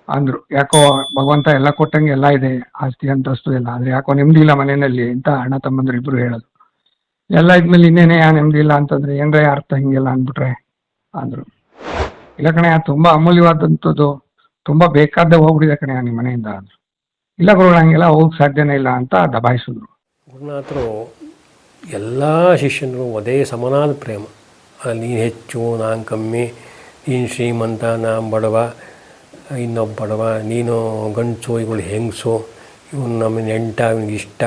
ಅಂದ್ರು. ಯಾಕೋ ಭಗವಂತ ಎಲ್ಲ ಕೊಟ್ಟಂಗೆ ಎಲ್ಲ ಇದೆ, ಆಸ್ತಿ ಅಂತಸ್ತು ಎಲ್ಲ, ಆದ್ರೆ ಯಾಕೋ ನೆಮ್ಮದಿ ಇಲ್ಲ ಮನೆಯಲ್ಲಿ ಅಂತ ಅಣ್ಣ ತಮ್ಮಂದ್ರು ಇಬ್ರು ಹೇಳೋದು. ಎಲ್ಲ ಇದ್ಮೇಲೆ ಇನ್ನೇನೆ ನೆಮ್ಮದಿ ಇಲ್ಲ ಅಂತಂದ್ರೆ ಏನ್ರ ಅರ್ಥ ಹಿಂಗೆಲ್ಲ ಅಂದ್ಬಿಟ್ರೆ ಅಂದ್ರು. ಇಲ್ಲ ಕಣೆ, ತುಂಬಾ ಅಮೂಲ್ಯವಾದಂಥದ್ದು, ತುಂಬಾ ಬೇಕಾದ್ದೇ ಹೋಗ್ಬಿಟ್ಟಿದೆ ಕಣೆ ನಿಮ್ಮ ಮನೆಯಿಂದ ಅಂದ್ರು. ಇಲ್ಲ ಗುರುಗಳು, ಹಂಗೆಲ್ಲ ಹೋಗಕ್ ಸಾಧ್ಯನೇ ಇಲ್ಲ ಅಂತ ದಬಾಯಿಸಿದ್ರು. ಗುರುನಾಥರು ಎಲ್ಲ ಶಿಷ್ಯನರು ಒಂದೇ ಸಮನಾದ ಪ್ರೇಮ. ನೀನು ಹೆಚ್ಚು, ನಾನು ಕಮ್ಮಿ, ನೀನು ಶ್ರೀಮಂತ, ನಾನು ಬಡವ, ಇನ್ನೊಬ್ಬ ಬಡವ, ನೀನು ಗಂಡಸು, ಇವಳು ಹೆಂಗಸು, ಇವನು ನಮ್ಮ ನೆಂಟ, ಇವನಿಗೆ ಇಷ್ಟ,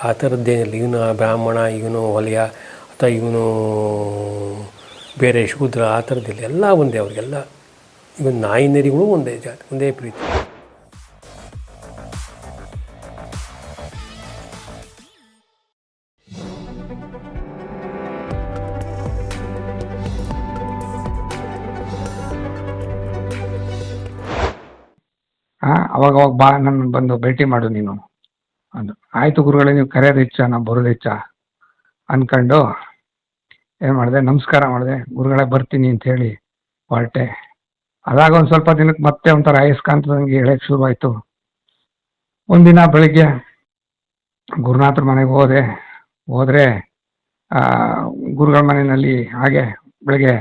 ಆ ಥರದ್ದೇನಿಲ್ಲ. ಇವನು ಬ್ರಾಹ್ಮಣ, ಇವನು ಹೊಲೆಯ, ಅಥವಾ ಇವನು ಬೇರೆ ಶೂದ್ರ, ಆ ಥರದ್ದಿಲ್ಲ. ಎಲ್ಲ ಒಂದೇ ಅವ್ರಿಗೆಲ್ಲ. ಇವನು ನಾಯಿ ನರಿಗಳು ಒಂದೇ ಜಾತಿ, ಒಂದೇ ಪ್ರೀತಿ. ಅವಾಗ ಬಾ, ನನ್ನ ಬಂದು ಭೇಟಿ ಮಾಡು ನೀನು ಅಂದ್ರು. ಆಯ್ತು ಗುರುಗಳೇ, ನೀವು ಕರೆಯೋದು ಹೆಚ್ಚ, ನಾವು ಬರೋದು ಹೆಚ್ಚ ಅನ್ಕೊಂಡು ಏನು ಮಾಡಿದೆ, ನಮಸ್ಕಾರ ಮಾಡಿದೆ. ಗುರುಗಳೇ ಬರ್ತೀನಿ ಅಂತ ಹೇಳಿ ಹೊರಟೆ. ಅದಾಗ ಒಂದು ಸ್ವಲ್ಪ ದಿನಕ್ಕೆ ಮತ್ತೆ ಒಂಥರ ಅಯಸ್ಕಾಂತದಂಗೆ ಹೇಳಕ್ಕೆ ಶುರುವಾಯಿತು. ಒಂದಿನ ಬೆಳಿಗ್ಗೆ ಗುರುನಾಥರ ಮನೆಗೆ ಹೋದ್ರೆ ಗುರುಗಳ ಮನೆಯಲ್ಲಿ ಹಾಗೆ ಬೆಳಗ್ಗೆ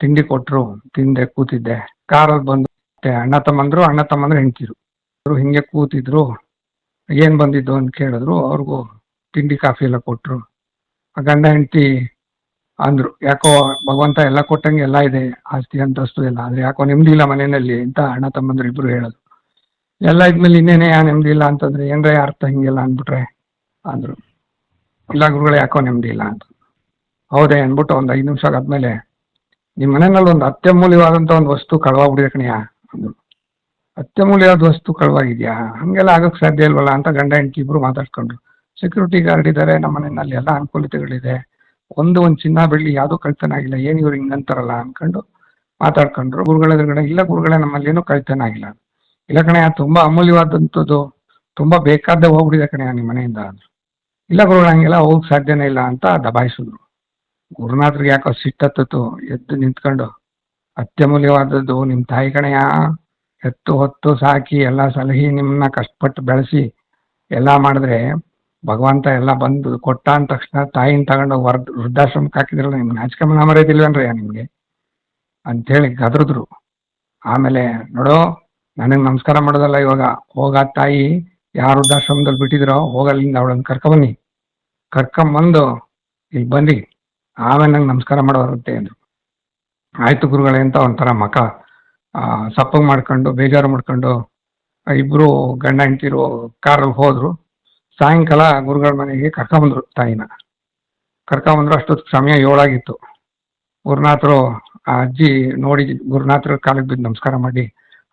ತಿಂಡಿ ಕೊಟ್ಟರು, ತಿಂದೆ, ಕೂತಿದ್ದೆ. ಕಾರಲ್ಲಿ ಬಂದು ಅಣ್ಣ ತಮ್ಮಂದ್ರು ಹೆಂಡ್ತಿರು ಹಿಂಗೆ ಕೂತಿದ್ರು. ಏನು ಬಂದಿದ್ದು ಅಂತ ಕೇಳಿದ್ರು. ಅವ್ರಿಗೂ ತಿಂಡಿ ಕಾಫಿ ಎಲ್ಲ ಕೊಟ್ಟರು. ಗಂಡ ಹೆಂಡತಿ ಅಂದ್ರು, ಯಾಕೋ ಭಗವಂತ ಎಲ್ಲ ಕೊಟ್ಟಂಗೆ ಎಲ್ಲ ಇದೆ, ಆಸ್ತಿ ಅಂತಸ್ತು ಎಲ್ಲ, ಆದ್ರೆ ಯಾಕೋ ನೆಮ್ಮದಿ ಇಲ್ಲ ಮನೆಯಲ್ಲಿ ಅಂತ ಅಣ್ಣ ತಮ್ಮಂದ್ರು ಇಬ್ರು ಹೇಳೋದು. ಎಲ್ಲ ಇದ್ಮೇಲೆ ಇನ್ನೇನೆ ನೆಮ್ಮದಿ ಇಲ್ಲ ಅಂತಂದ್ರೆ ಏನ್ರ ಅರ್ಥ ಹಿಂಗೆಲ್ಲ ಅಂದ್ಬಿಟ್ರೆ ಅಂದ್ರು. ಇಲ್ಲ ಗುರುಗಳೇ, ಯಾಕೋ ನೆಮ್ಮದಿ ಇಲ್ಲ ಅಂತ. ಹೌದೇ ಅಂದ್ಬಿಟ್ಟು ಒಂದು 5 ನಿಮಿಷ ಆದ್ಮೇಲೆ, ನಿಮ್ಮ ಮನೆಯಲ್ಲಿ ಒಂದು ಅತ್ಯಮೂಲ್ಯವಾದಂಥ ಒಂದು ವಸ್ತು ಕಳವಾಗ್ಬಿಡಿದೆ ಕಣಯ್ಯ ಅಂದ್ರು. ಅತ್ಯಮೂಲ್ಯವಾದ ವಸ್ತು ಕಳವಾಗಿದ್ಯಾ? ಹಂಗೆಲ್ಲ ಆಗಕ್ಕೆ ಸಾಧ್ಯ ಇಲ್ವಲ್ಲ ಅಂತ ಗಂಡ ಹೆಂಡತಿ ಇಬ್ರು ಮಾತಾಡ್ಕೊಂಡ್ರು. ಸೆಕ್ಯೂರಿಟಿ ಗಾರ್ಡ್ ಇದ್ದಾರೆ, ನಮ್ಮ ಮನೆಯಲ್ಲಿ ಎಲ್ಲ ಅನುಕೂಲತೆಗಳಿದೆ, ಒಂದು ಚಿನ್ನ ಬೆಳ್ಳಿ ಯಾವುದೂ ಕಳ್ತನ ಆಗಿಲ್ಲ, ಏನು ಇವ್ರು ಹಿಂಗಂತಾರಲ್ಲ ಅನ್ಕೊಂಡು ಮಾತಾಡ್ಕೊಂಡ್ರು. ಗುರುಗಳ ಎದುರುಗಡೆ, ಇಲ್ಲ ಗುರುಗಳೇ, ನಮ್ಮಲ್ಲಿ ಏನೂ ಕಳ್ತನ ಆಗಿಲ್ಲ. ಇಲ್ಲ ಕಣೆ, ತುಂಬಾ ಅಮೂಲ್ಯವಾದಂಥದ್ದು, ತುಂಬಾ ಬೇಕಾದ್ದೇ ಹೋಗ್ಬಿಟ್ಟಿದೆ ಕಣೆ ನಿಮ್ಮ ಮನೆಯಿಂದ ಅಂದ್ರು. ಇಲ್ಲ ಗುರುಗಳು, ಹಂಗೆಲ್ಲ ಹೋಗಕ್ ಸಾಧ್ಯನೇ ಇಲ್ಲ ಅಂತ ದಬಾಯಿಸಿದ್ರು. ಗುರುನಾಥರಿಗೆ ಯಾಕೋ ಸಿಟ್ಟತ್ತು. ಎದ್ದು ನಿಂತ್ಕೊಂಡು, ಅತ್ಯಮೂಲ್ಯವಾದದ್ದು ನಿಮ್ಮ ತಾಯಿ ಕಣೆಯ, ಎತ್ತು ಹೊತ್ತು ಸಾಕಿ ಎಲ್ಲ ಸಲಹಿ ನಿಮ್ಮನ್ನ ಕಷ್ಟಪಟ್ಟು ಬೆಳೆಸಿ ಎಲ್ಲ ಮಾಡಿದ್ರೆ ಭಗವಂತ ಎಲ್ಲ ಬಂದು ಕೊಟ್ಟ ಅಂದ ತಕ್ಷಣ ತಾಯಿನ ತಗೊಂಡೋಗಿ ವೃದ್ಧಾಶ್ರಮಕ್ಕೆ ಹಾಕಿದ್ರಲ್ಲ, ನಿಮ್ಗೆ ನಾಚಿಕೆ ಮರ್ಯಾದಿಲ್ವೇನ್ರಿ ನಿಮಗೆ ಅಂಥೇಳಿ ಗದ್ರಿದ್ರು. ಆಮೇಲೆ ನೋಡೋ, ನನಗೆ ನಮಸ್ಕಾರ ಮಾಡೋದಲ್ಲ, ಇವಾಗ ಹೋಗ ತಾಯಿ ಯಾರು ವೃದ್ಧಾಶ್ರಮದಲ್ಲಿ ಬಿಟ್ಟಿದ್ರೋ ಹೋಗಲ್ಲಿಂದ ಅವಳನ್ನು ಕರ್ಕೊಂಬನ್ನಿ, ಕರ್ಕೊಂಬಂದು ಇಲ್ಲಿ ಬನ್ನಿ, ಆಮೇಲೆ ನಂಗೆ ನಮಸ್ಕಾರ ಮಾಡೋರುತ್ತೆ ಅಂದರು. ಆಯ್ತು ಗುರುಗಳೇ ಅಂತ ಒಂಥರ ಮಕ ಸಪ್ಪಗೆ ಮಾಡ್ಕೊಂಡು ಬೇಜಾರು ಮಾಡ್ಕೊಂಡು ಇಬ್ರು ಗಂಡ ಹೆಂಡ್ತಿರು ಕಾರಲ್ಲಿ ಹೋದ್ರು. ಸಾಯಂಕಾಲ ಗುರುಗಳ ಮನೆಗೆ ಕರ್ಕೊಂಬಂದ್ರು ತಾಯಿನ. ಕರ್ಕೊಂಬಂದ್ರು. ಅಷ್ಟೊತ್ತು ಸಮಯ 7 ಆಗಿತ್ತು. ಗುರುನಾಥರು ಆ ಅಜ್ಜಿ ನೋಡಿ ಗುರುನಾಥರ ಕಾಲಿಗೆ ಬಿದ್ದು ನಮಸ್ಕಾರ ಮಾಡಿ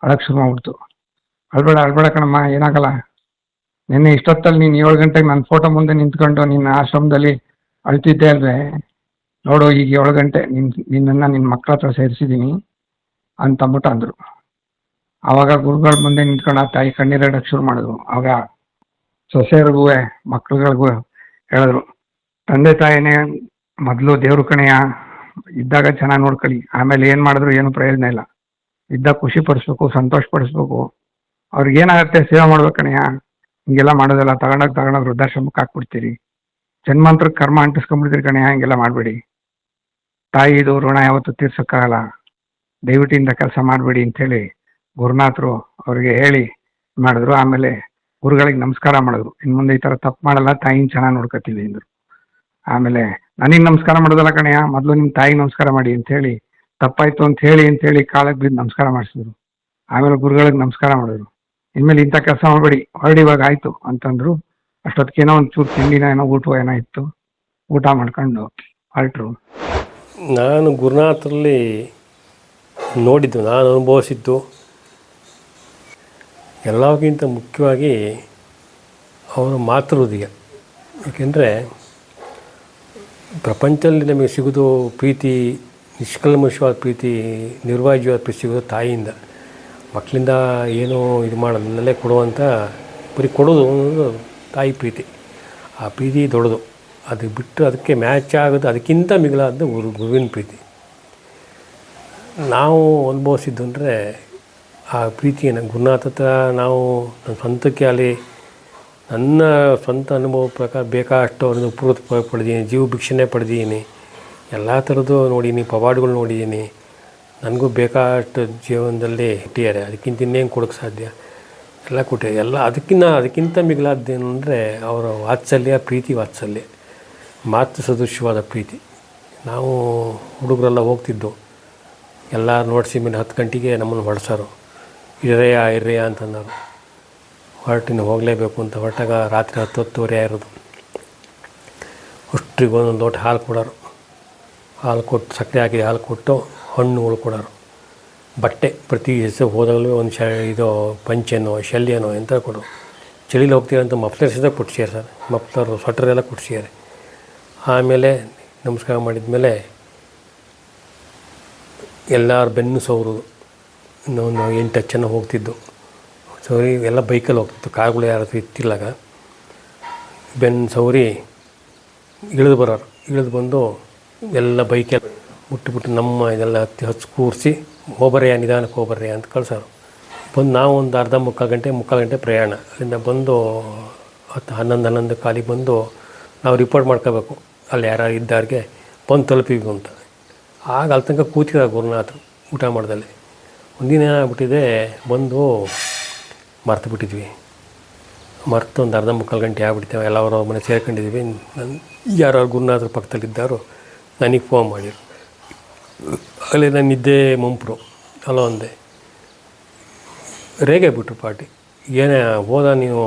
ಅಳಕ್ಕೆ ಶುರು ಮಾಡ್ಬಿಡ್ತು. ಅಳ್ಬೇಡ ಕಣಮ್ಮ, ಏನಾಗಲ್ಲ. ನಿನ್ನೆ ಇಷ್ಟೊತ್ತಲ್ಲಿ ನೀನು 7 ಗಂಟೆಗೆ ನನ್ನ ಫೋಟೋ ಮುಂದೆ ನಿಂತ್ಕೊಂಡು ನಿನ್ನ ಆಶ್ರಮದಲ್ಲಿ ಅಳ್ತಿದ್ದೆ ಅಲ್ವೇ, ನೋಡು ಈಗ 7 ಗಂಟೆ ನಿನ್ನನ್ನು ನಿನ್ನ ಮಕ್ಕಳ ಹತ್ರ ಸೇರಿಸಿದ್ದೀನಿ ಅಂತಂದ್ಬಿಟ್ಟು ಅಂದರು. ಆವಾಗ ಗುರುಗಳ ಮುಂದೆ ನಿಂತ್ಕೊಂಡು ಆ ತಾಯಿ ಕಣ್ಣೀರಿಡಕ್ಕೆ ಶುರು ಮಾಡಿದ್ರು. ಆವಾಗ ಸೊಸೆಯರಿಗೂ ಮಕ್ಳುಗಳಿಗೂ ಹೇಳಿದ್ರು, ತಂದೆ ತಾಯಿನೇ ಮೊದಲು ದೇವ್ರ ಕಣೆಯ, ಇದ್ದಾಗ ಚೆನ್ನಾಗಿ ನೋಡ್ಕೊಳ್ಳಿ, ಆಮೇಲೆ ಏನು ಮಾಡಿದ್ರು ಏನು ಪ್ರಯೋಜನ ಇಲ್ಲ, ಇದ್ದಾಗ ಖುಷಿ ಪಡಿಸ್ಬೇಕು, ಸಂತೋಷ ಪಡಿಸ್ಬೇಕು, ಅವ್ರಿಗೆ ಏನಾಗುತ್ತೆ ಸೇವೆ ಮಾಡ್ಬೇಕು ಕಣೆಯ, ಹಿಂಗೆಲ್ಲ ಮಾಡೋದಲ್ಲ, ತಗೊಂಡೋಗಿ ವೃದ್ಧಾಶ್ರಮಕ್ಕೆ ಹಾಕ್ಬಿಡ್ತೀರಿ, ಜನ್ಮಾಂತರಕ್ಕೆ ಕರ್ಮ ಅಂಟಿಸ್ಕೊಂಡ್ಬಿಡ್ತೀರಿ ಕಣೆಯ, ಹಿಂಗೆಲ್ಲ ಮಾಡಬೇಡಿ, ತಾಯಿದು ಋಣ ಯಾವತ್ತೂ ತೀರ್ಸೋಕ್ಕಾಗಲ್ಲ, ದಯವಿಟ್ಟಿಂದ ಕೆಲಸ ಮಾಡಬೇಡಿ ಅಂಥೇಳಿ ಗುರುನಾಥರು ಅವ್ರಿಗೆ ಹೇಳಿ ಮಾಡಿದ್ರು. ಆಮೇಲೆ ಗುರುಗಳಿಗೆ ನಮಸ್ಕಾರ ಮಾಡಿದ್ರು. ಇನ್ನು ಮುಂದೆ ಈ ಥರ ತಪ್ಪು ಮಾಡಲ್ಲ, ತಾಯಿನ ಚೆನ್ನಾಗಿ ನೋಡ್ಕೊತೀವಿ ಅಂದರು. ಆಮೇಲೆ ನನಗೆ ನಮಸ್ಕಾರ ಮಾಡೋದಲ್ಲ ಕಣೆಯ, ಮೊದಲು ನಿಮ್ಮ ತಾಯಿಗೆ ನಮಸ್ಕಾರ ಮಾಡಿ ಅಂಥೇಳಿ, ತಪ್ಪಾಯ್ತು ಅಂಥೇಳಿ ಕಾಲಕ್ಕೆ ಬಿದ್ದು ನಮಸ್ಕಾರ ಮಾಡಿಸಿದ್ರು. ಆಮೇಲೆ ಗುರುಗಳಿಗೆ ನಮಸ್ಕಾರ ಮಾಡಿದ್ರು. ಇನ್ಮೇಲೆ ಇಂಥ ಕೆಲಸ ಮಾಡಬೇಡಿ, ಹೊರಡಿ ಇವಾಗ ಆಯಿತು ಅಂತಂದರು. ಅಷ್ಟೊತ್ತಿಗೇನೋ ಒಂದು ಚೂರು ತಿಂಡಿನ ಏನೋ ಊಟ ಏನೋ ಇತ್ತು, ಊಟ ಮಾಡ್ಕೊಂಡು ಹೊರಟರು. ನಾನು ಗುರುನಾಥರಲ್ಲಿ ನೋಡಿದ್ದು, ನಾನು ಅನುಭವಿಸಿದ್ದು ಎಲ್ಲಕ್ಕಿಂತ ಮುಖ್ಯವಾಗಿ ಅವರ ಮಾತೃ ಹೃದಯ. ಏಕೆಂದರೆ ಪ್ರಪಂಚದಲ್ಲಿ ನಮಗೆ ಸಿಗೋದು ಪ್ರೀತಿ, ನಿಷ್ಕಲ್ಮಶವಾದ ಪ್ರೀತಿ, ನಿರ್ವಾಜ್ಯವಾದ ಪ್ರೀತಿ ಸಿಗೋದು ತಾಯಿಯಿಂದ. ಮಕ್ಕಳಿಂದ ಏನೋ ಇದು ಮಾಡೋದನ್ನೆಲ್ಲೇ ಕೊಡುವಂಥ ಬರೀ ಕೊಡೋದು ತಾಯಿ ಪ್ರೀತಿ. ಆ ಪ್ರೀತಿ ದೊಡ್ಡದು. ಅದು ಬಿಟ್ಟು ಅದಕ್ಕೆ ಮ್ಯಾಚ್ ಆಗೋದು, ಅದಕ್ಕಿಂತ ಮಿಗಿಲಾದ ಗುರುವಿನ ಪ್ರೀತಿ. ನಾವು ಅನುಭವಿಸಿದ್ದು ಅಂದರೆ ಆ ಪ್ರೀತಿಯನ್ನು ಗುರುನಾಥ ಹತ್ರ ನಾವು ನನ್ನ ಸ್ವಂತಕ್ಕೆ ಅಲ್ಲಿ ನನ್ನ ಸ್ವಂತ ಅನುಭವ ಪ್ರಕಾರ ಬೇಕಾದಷ್ಟು ಒಂದು ಪೂರ್ವ ಪಡೆದೀನಿ, ಜೀವ ಭಿಕ್ಷೆನೇ ಪಡೆದೀನಿ, ಎಲ್ಲ ಥರದ್ದು ನೋಡೀನಿ, ಪವಾಡಗಳು ನೋಡಿದ್ದೀನಿ. ನನಗೂ ಬೇಕಾದಷ್ಟು ಜೀವನದಲ್ಲಿ ಇಟ್ಟಿದ್ದಾರೆ. ಅದಕ್ಕಿಂತ ಇನ್ನೇನು ಕೊಡೋಕ್ಕೆ ಸಾಧ್ಯ? ಎಲ್ಲ ಕೊಟ್ಟಿದ್ದಾರೆ. ಎಲ್ಲ ಅದಕ್ಕಿಂತ ಮಿಗಿಲಾದ್ದೇನು ಅಂದರೆ ಅವರ ವಾತ್ಸಲ್ಯ, ಪ್ರೀತಿ ವಾತ್ಸಲ್ಯ, ಮಾತೃ ಸದೃಶ್ಯವಾದ ಪ್ರೀತಿ. ನಾವು ಹುಡುಗರೆಲ್ಲ ಹೋಗ್ತಿದ್ದು, ಎಲ್ಲ ನೋಡಿಸಿ ಮೇಲೆ 10 ಗಂಟೆಗೆ ನಮ್ಮನ್ನು ಹೊರಡ್ಸೋರು. ಇರ್ರೆಯ ಅಂತಂದರು. ಹೊರಟಿನ ಹೋಗಲೇಬೇಕು ಅಂತ ಹೊರಟಾಗ ರಾತ್ರಿ 10-10:30 ಆಗಿರೋದು. ಅಷ್ಟ್ರಿಗೆ ಒಂದೊಂದು ಲೋಟ ಹಾಲು ಕೊಡೋರು. ಹಾಲು ಕೊಟ್ಟು ಸಕ್ಕರೆ ಹಾಕಿ ಹಾಲು ಕೊಟ್ಟು ಹಣ್ಣುಗಳು ಕೊಡೋರು. ಬಟ್ಟೆ ಪ್ರತಿ ಹೆಸರು ಹೋದಾಗಲೂ ಒಂದು ಇದು ಪಂಚೆನೋ ಶಲ್ಯನೋ ಎಂತ ಕೊಡೋರು. ಚಳಿಲಿ ಹೋಗ್ತೀರಂತ ಮಫ್ಲರ್ ಸಹಿತ ಕೊಡ್ಸಿದ್ದಾರೆ ಸರ್. ಮಫ್ಲರು ಸ್ವೆಟರ್ ಎಲ್ಲ ಕೊಡ್ಸಿದ್ದಾರೆ. ಆಮೇಲೆ ನಮಸ್ಕಾರ ಮಾಡಿದ್ಮೇಲೆ ಎಲ್ಲರ ಬೆನ್ನು ಸೌರು. ಇನ್ನೊಂದು 8-10 ಜನ ಹೋಗ್ತಿದ್ದು. ಸೌರಿ ಎಲ್ಲ ಬೈಕಲ್ಲಿ ಹೋಗ್ತಿತ್ತು, ಕಾರ್ಗಳು ಯಾರು ಇತ್ತಿಲ್ಲಾಗ. ಬೆನ್ನು ಸೌರಿ ಇಳಿದು ಬರೋರು. ಇಳಿದು ಬಂದು ಎಲ್ಲ ಬೈಕಲ್ಲಿ ಮುಟ್ಟಿಬಿಟ್ಟು ನಮ್ಮ ಇದೆಲ್ಲ ಹಚ್ಚಿ ಕೂರಿಸಿ ಹೋಬರೆಯ ನಿಧಾನಕ್ಕೆ ಹೋಬರ್ರೆಯ ಅಂತ ಕಳ್ಸೋರು. ಬಂದು ನಾವು ಒಂದು ಅರ್ಧ ಮುಕ್ಕಾಲು ಗಂಟೆ ಪ್ರಯಾಣ. ಅಲ್ಲಿಂದ ಬಂದು 11 ಕಾಲಿಗೆ ಬಂದು ನಾವು ರಿಪೋರ್ಟ್ ಮಾಡ್ಕೋಬೇಕು ಅಲ್ಲಿ ಯಾರು ಇದ್ದವ್ರಿಗೆ ಬಂದು ತಲುಪಿವಿ ಅಂತ. ಆಗ ಅಲ್ಲಿ ತನಕ ಕೂತಿದ್ದಾರೆ ಗುರುನಾಥರು ಊಟ ಮಾಡ್ದಲ್ಲಿ. ಒಂದಿನ ಏನಾಗ್ಬಿಟ್ಟಿದೆ, ಬಂದು ಮರ್ತು ಬಿಟ್ಟಿದ್ವಿ. ಮರ್ತು ಒಂದು ಅರ್ಧ ಮುಕ್ಕಾಲು ಗಂಟೆ ಆಗ್ಬಿಡ್ತೇವೆ. ಎಲ್ಲ ಅವರ ಮನೆ ಸೇರ್ಕೊಂಡಿದ್ವಿ. ಯಾರು ಗುರುನಾಥರ ಪಕ್ಕದಲ್ಲಿದ್ದಾರೋ ನನಗೆ ಫೋನ್ ಮಾಡಿರು. ಅಲ್ಲಿ ನಾನು ನಿದ್ದೆ ಮುಂಪರು ಅಲ್ಲ ಒಂದೇ ರೇಗೆ ಬಿಟ್ರು ಪಾರ್ಟಿ. ಏನೇ ನೀವು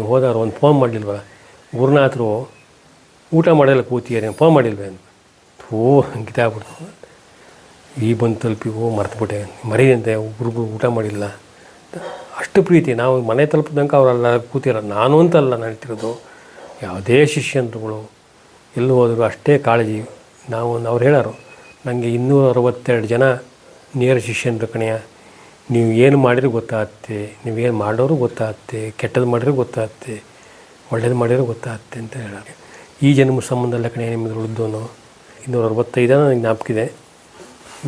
ಹೋದವ್ರು ಒಂದು ಫೋನ್ ಮಾಡಲಿಲ್ವ? ಗುರುನಾಥರು ಊಟ ಮಾಡೋಲ್ಲ ಕೂತಿಯಾರೆ, ಫೋನ್ ಮಾಡಿಲ್ವೇ ಅಂತ. ಹಂಗಿದಾಗ್ಬಿಡ್ತು. ಬಂದು ತಲುಪಿವು, ಮರ್ತುಬಿಟ್ಟೆ, ಮರೀದಂತೆ ಒಬ್ರಿಗೂ ಊಟ ಮಾಡಿಲ್ಲ. ಅಷ್ಟು ಪ್ರೀತಿ. ನಾವು ಮನೆ ತಲುಪಿದಂಗೆ ಅವರೆಲ್ಲ ಕೂತಿರೋದು. ನಾನು ಅಂತಲ್ಲ ನಾನು ಹೇಳ್ತಿರೋದು, ಯಾವುದೇ ಶಿಷ್ಯಂತರುಗಳು ಎಲ್ಲೂ ಹೋದರೂ ಅಷ್ಟೇ ಕಾಳಜಿ. ಅವ್ರು ಹೇಳೋರು, ನನಗೆ 262 ಜನ ನೇರ ಶಿಷ್ಯಂದ್ರು ಕಣೆಯ. ನೀವು ಏನು ಮಾಡಿದ್ರು ಗೊತ್ತಾಗುತ್ತೆ, ನೀವೇನು ಮಾಡೋರು ಗೊತ್ತಾಗುತ್ತೆ, ಕೆಟ್ಟದ್ದು ಮಾಡಿದ್ರು ಗೊತ್ತಾಗುತ್ತೆ, ಒಳ್ಳೇದು ಮಾಡಿದ್ರು ಗೊತ್ತಾಗುತ್ತೆ ಅಂತ ಹೇಳೋರು. ಈ ಜನ್ಮ ಸಂಬಂಧ ಅಲ್ಲ ಕಣೆಯ ನಿಮ್ಮದು ಉಳಿದೋನು. 265 ನನಗೆ ಜ್ಞಾಪಕಿದೆ.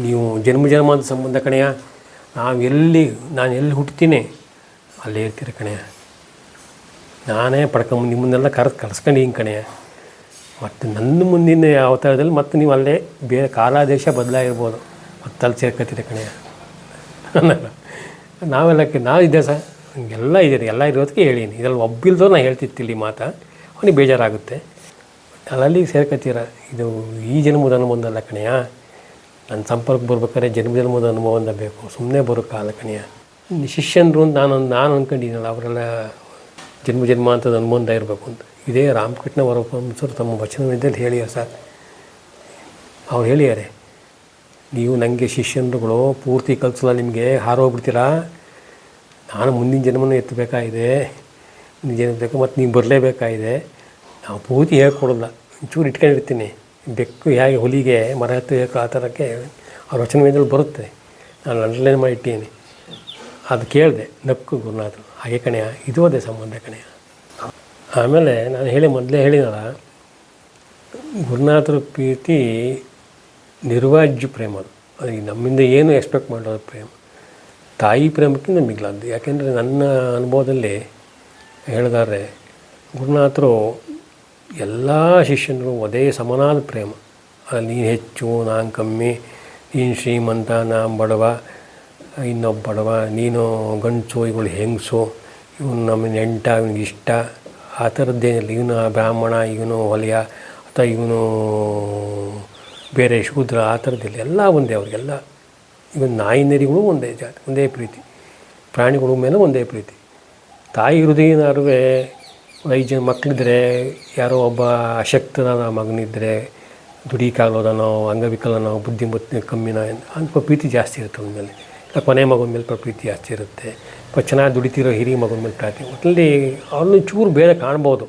ನೀವು ಜನ್ಮದ ಸಂಬಂಧ ಕಣೆಯ. ನಾನು ಎಲ್ಲಿ ಹುಟ್ತೀನಿ ಅಲ್ಲೇ ಇರ್ತೀರ ಕಣೆಯ. ನಾನೇ ಪಡ್ಕೊಂಡು ನಿಮ್ಮನ್ನೆಲ್ಲ ಕರೆಸ್ಕೊಂಡಿದ್ದೀನಿ ಕಣೆಯ. ಮತ್ತು ನನ್ನ ಮುಂದಿನ ಅವತಾರದಲ್ಲಿ ಮತ್ತು ನೀವು ಅಲ್ಲೇ ಬೇರೆ ಕಾಲಾದೇಶ ಬದಲಾಗಿರ್ಬೋದು, ಮತ್ತು ಅಲ್ಲಿ ಸೇರ್ಕೊತೀರ ಕಣೆಯ. ನಾವು ಇದ್ದೆ ಸರ್, ಹಂಗೆಲ್ಲ ಇದ್ದೀರಿ, ಎಲ್ಲ ಇರೋದಕ್ಕೆ ಹೇಳೀನಿ. ಇದರಲ್ಲಿ ಒಬ್ಬಿಲ್ದೋ ನಾನು ಹೇಳ್ತಿತ್ತಿಲ್ಲ ಈ ಮಾತು, ಅವನಿಗೆ ಬೇಜಾರಾಗುತ್ತೆ. ಅಲ್ಲಲ್ಲಿ ಸೇರ್ಕೊತೀರ. ಇದು ಈ ಜನ್ಮದ ಅನುಭವದಲ್ಲ ಕಣೆಯ. ನನ್ನ ಸಂಪರ್ಕ ಬರ್ಬೇಕಾದ್ರೆ ಜನ್ಮದ ಅನುಭವದಿಂದ ಬೇಕು, ಸುಮ್ಮನೆ ಬರೋಕ್ಕಾಗಲ್ಲ ಕಣೆಯ. ಶಿಷ್ಯಂದ್ರು ಅಂತ ನಾನು ಅಂದ್ಕೊಂಡಿದ್ದೀನಲ್ಲ, ಅವರೆಲ್ಲ ಜನ್ಮಾಂತದ ಅನುಬಂಧ ಇರಬೇಕು ಅಂತ. ಇದೇ ರಾಮಕೃಷ್ಣ ಪರಮಹಂಸರು ತಮ್ಮ ವಚನದಲ್ಲಿ ಹೇಳಿದ್ದಾರೆ ಸರ್. ಅವ್ರು ಹೇಳಿದ್ದಾರೆ, ನೀವು ನನಗೆ ಶಿಷ್ಯಂದ್ರುಗಳು ಪೂರ್ತಿ ಕಲಿಸಲ್ಲ, ನಿಮಗೆ ಹಾರೋಗ್ಬಿಡ್ತೀರಾ. ನಾನು ಮುಂದಿನ ಜನ್ಮನೂ ಎತ್ತಬೇಕಾಗಿದೆ, ಮುಂದಿನ ಜನ್ಮ ಬೇಕು, ಮತ್ತು ನೀವು ಬರಲೇಬೇಕಾಗಿದೆ. ನಾವು ಪೂರ್ತಿ ಹೇಳ್ಕೊಡೋಲ್ಲ, ಒಂಚೂರು ಇಟ್ಕೊಂಡಿರ್ತೀನಿ. ಬೆಕ್ಕು ಹೇಗೆ ಹುಲಿಗೆ ಮರ ಹತ್ತು ಆ ಥರಕ್ಕೆ ಅವ್ರ ವಚನದಲ್ಲಿ ಬರುತ್ತೆ. ನಾನು ಅಂಡರ್ಲೈನ್ ಮಾಡಿ ಇಟ್ಟೀನಿ. ಅದು ಕೇಳಿದೆ, ನಕ್ಕು ಗುರುನಾಥರು. ಹಾಗೆ ಕಣೆಯ, ಇದು ಅದೇ ಸಂಬಂಧ ಕಣೆಯ. ಆಮೇಲೆ ನಾನು ಮೊದಲೇ ಹೇಳಿನಲ್ಲ, ಗುರುನಾಥರ ಪ್ರೀತಿ ನಿರ್ವಾಜ್ಯ ಪ್ರೇಮ. ಅದು ನಮ್ಮಿಂದ ಏನು ಎಕ್ಸ್ಪೆಕ್ಟ್ ಮಾಡೋದು ಪ್ರೇಮ, ತಾಯಿ ಪ್ರೇಮಕ್ಕಿಂತ ಮಿಗಿಲಾದ್ದು. ಯಾಕೆಂದರೆ ನನ್ನ ಅನುಭವದಲ್ಲಿ ಹೇಳಿದಾರೆ, ಗುರುನಾಥರು ಎಲ್ಲ ಶಿಷ್ಯನರು ಒಂದೇ ಸಮನಾದ ಪ್ರೇಮ. ನೀನು ಹೆಚ್ಚು, ನಾನು ಕಮ್ಮಿ, ನೀನು ಶ್ರೀಮಂತ, ನಾನು ಬಡವ, ಇನ್ನೊಬ್ಬ ಬಡವ, ನೀನು ಗಂಡಸು, ಇವಳು ಹೆಂಗಸು, ಇವನು ನಮ್ಮ ನೆಂಟ, ಇವನಿಗೆ ಇಷ್ಟ, ಆ ಥರದ್ದೇನಿಲ್ಲ. ಇವನು ಬ್ರಾಹ್ಮಣ, ಇವನು ಹೊಲೆಯ, ಅಥವಾ ಇವನು ಬೇರೆ ಶೂದ್ರ, ಆ ಥರದ್ದಿಲ್ಲ. ಎಲ್ಲ ಒಂದೇ ಅವ್ರಿಗೆಲ್ಲ. ಇವನು ನಾಯಿ ನರಿಗಳು ಒಂದೇ ಜಾತಿ, ಒಂದೇ ಪ್ರೀತಿ. ಪ್ರಾಣಿಗಳ ಮೇಲೆ ಒಂದೇ ಪ್ರೀತಿ. ತಾಯಿ ಹೃದಯನಾರು 5 ಜನ ಮಕ್ಕಳಿದ್ರೆ, ಯಾರೋ ಒಬ್ಬ ಅಶಕ್ತನಾದ ಮಗನಿದ್ದರೆ, ದುಡಿಯಕ್ಕಾಗಲೋದನೋ, ಅಂಗವಿಕಲನೋ, ಬುದ್ಧಿ ಕಮ್ಮಿನ ಅಂತ ಪ್ರೀತಿ ಜಾಸ್ತಿ ಇರುತ್ತೆ ಅವನ ಮೇಲೆ. ಇಲ್ಲ ಕೊನೆ ಮಗನ ಮೇಲೆ ಪ್ರೀತಿ ಜಾಸ್ತಿ ಇರುತ್ತೆ. ಚೆನ್ನಾಗಿ ದುಡಿತಿರೋ ಹಿರಿಯ ಮಗನ ಮೇಲೆ ಪ್ರೀತಿ. ಒಟ್ಟಲ್ಲಿ ಅವ್ರನ್ನ ಚೂರು ಭೇದ ಕಾಣ್ಬೋದು,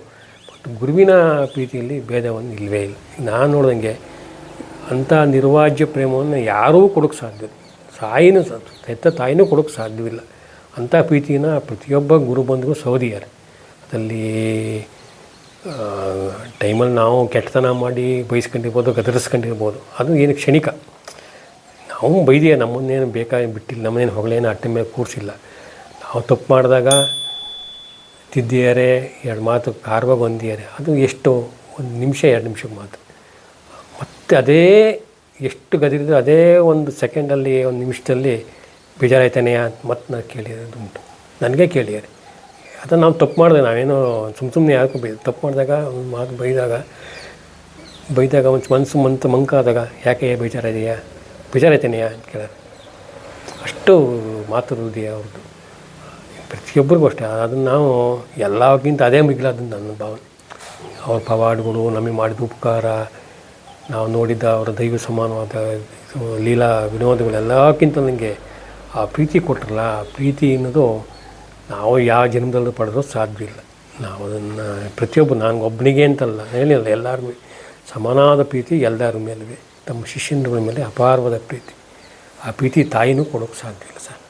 ಬಟ್ ಗುರುವಿನ ಪ್ರೀತಿಯಲ್ಲಿ ಭೇದವನ್ನು ಇಲ್ಲವೇ ಇಲ್ಲ. ನಾನು ನೋಡ್ದಂಗೆ ಅಂಥ ನಿರ್ವಾಜ್ಯ ಪ್ರೇಮವನ್ನು ಯಾರೂ ಕೊಡೋಕ್ಕೆ ಸಾಧ್ಯ, ಹೆತ್ತ ತಾಯಿನೂ ಕೊಡೋಕ್ಕೆ ಸಾಧ್ಯವಿಲ್ಲ. ಅಂಥ ಪ್ರೀತಿನ ಪ್ರತಿಯೊಬ್ಬ ಗುರು ಬಂದಿಗೂ ಸೌದಿದ್ದಾರೆ. ಅದರಲ್ಲಿ ಟೈಮಲ್ಲಿ ನಾವು ಕೆಟ್ಟತನ ಮಾಡಿ ಬಯಸ್ಕೊಂಡಿರ್ಬೋದು, ಗದರಿಸ್ಕೊಂಡಿರ್ಬೋದು, ಅದು ಏನು ಕ್ಷಣಿಕ. ನಾವು ಬೈದಿಯ ನಮ್ಮನ್ನೇನು ಬೇಕಾಗಿ ಬಿಟ್ಟಿಲ್ಲ, ನಮ್ಮನ್ನೇನು ಹೊಗಳೇನು ಅಟ್ಟೆ ಮೇಲೆ ಕೂರಿಸಿಲ್ಲ. ನಾವು ತಪ್ಪು ಮಾಡಿದಾಗ ತಿದ್ದಿಯಾರೆ, 2 ಮಾತು ಖಾರವಾಗಿ ಹೊಂದಿದ್ದಾರೆ, ಅದು ಎಷ್ಟು 1 ನಿಮಿಷ 2 ನಿಮಿಷಕ್ಕೆ ಮಾತು. ಮತ್ತು ಅದೇ ಎಷ್ಟು ಗದಿರಿದ್ರು ಅದೇ 1 ಸೆಕೆಂಡಲ್ಲಿ 1 ನಿಮಿಷದಲ್ಲಿ ಬೇಜಾರಾಯ್ತಾನೆಯಾ ಅಂತ ಮತ್ತೆ ನಾನು ಕೇಳಿರೋದು ಉಂಟು. ನನಗೆ ಕೇಳಿದ್ದಾರೆ. ಅದನ್ನು ನಾವು ತಪ್ಪು ಮಾಡಿದೆ, ನಾವೇನೋ ಸುಮ್ಮನೆ ಯಾಕೋ ತಪ್ಪು ಮಾಡಿದಾಗ ಒಂದು ಮಾತು ಬೈದಾಗ ಒಂದು ಮನಸ್ಸು ಮಂಕಾದಾಗ ಯಾಕೆ ಬೇಜಾರಾಯ್ತಾನೆಯಾ ಅಂತ ಕೇಳೋರು. ಅಷ್ಟು ಮಾತು ಹೃದಯ ಅವ್ರದ್ದು. ಪ್ರತಿಯೊಬ್ಬರಿಗೂ ಅಷ್ಟೇ. ಅದನ್ನು ನಾವು ಎಲ್ಲಕ್ಕಿಂತ ಅದೇ ಮಿಗಿಲಾದ ನನ್ನ ಭಾವನೆ. ಅವ್ರ ಪವಾಡಗಳು, ನಮಗೆ ಮಾಡಿದ ಉಪಕಾರ, ನಾವು ನೋಡಿದ್ದ ಅವರ ದೈವ ಸಮಾನವಾದ ಲೀಲಾ ವಿನೋದಗಳೆಲ್ಲಕ್ಕಿಂತ ನನಗೆ ಆ ಪ್ರೀತಿ ಕೊಟ್ಟರಲ್ಲ, ಆ ಪ್ರೀತಿ ಅನ್ನೋದು ನಾವು ಯಾವ ಜನ್ಮದಲ್ಲೂ ಪಡೆದ್ರೂ ಸಾಧ್ಯ ಇಲ್ಲ. ನಾವು ಅದನ್ನು ಪ್ರತಿಯೊಬ್ಬರು, ನಾನು ಒಬ್ಬನಿಗೆ ಅಂತಲ್ಲ, ಏನಿಲ್ಲ, ಎಲ್ಲರಿಗೂ ಸಮಾನವಾದ ಪ್ರೀತಿ ಎಲ್ಲರ ಮೇಲೂ, ತಮ್ಮ ಶಿಷ್ಯನ ಮೇಲೆ ಅಪಾರವಾದ ಪ್ರೀತಿ. ಆ ಪ್ರೀತಿ ತಾಯಿನೂ ಕೊಡೋಕ್ಕೆ ಸಾಧ್ಯ ಇಲ್ಲ ಸರ್.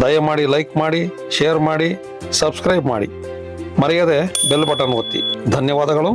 ದಯಮಾಡಿ ಲೈಕ್ ಮಾಡಿ, ಶೇರ್ ಮಾಡಿ, ಸಬ್ಸ್ಕ್ರೈಬ್ ಮಾಡಿ, ಮರೆಯದೆ ಬೆಲ್ ಬಟನ್ ಒತ್ತಿ. ಧನ್ಯವಾದಗಳು.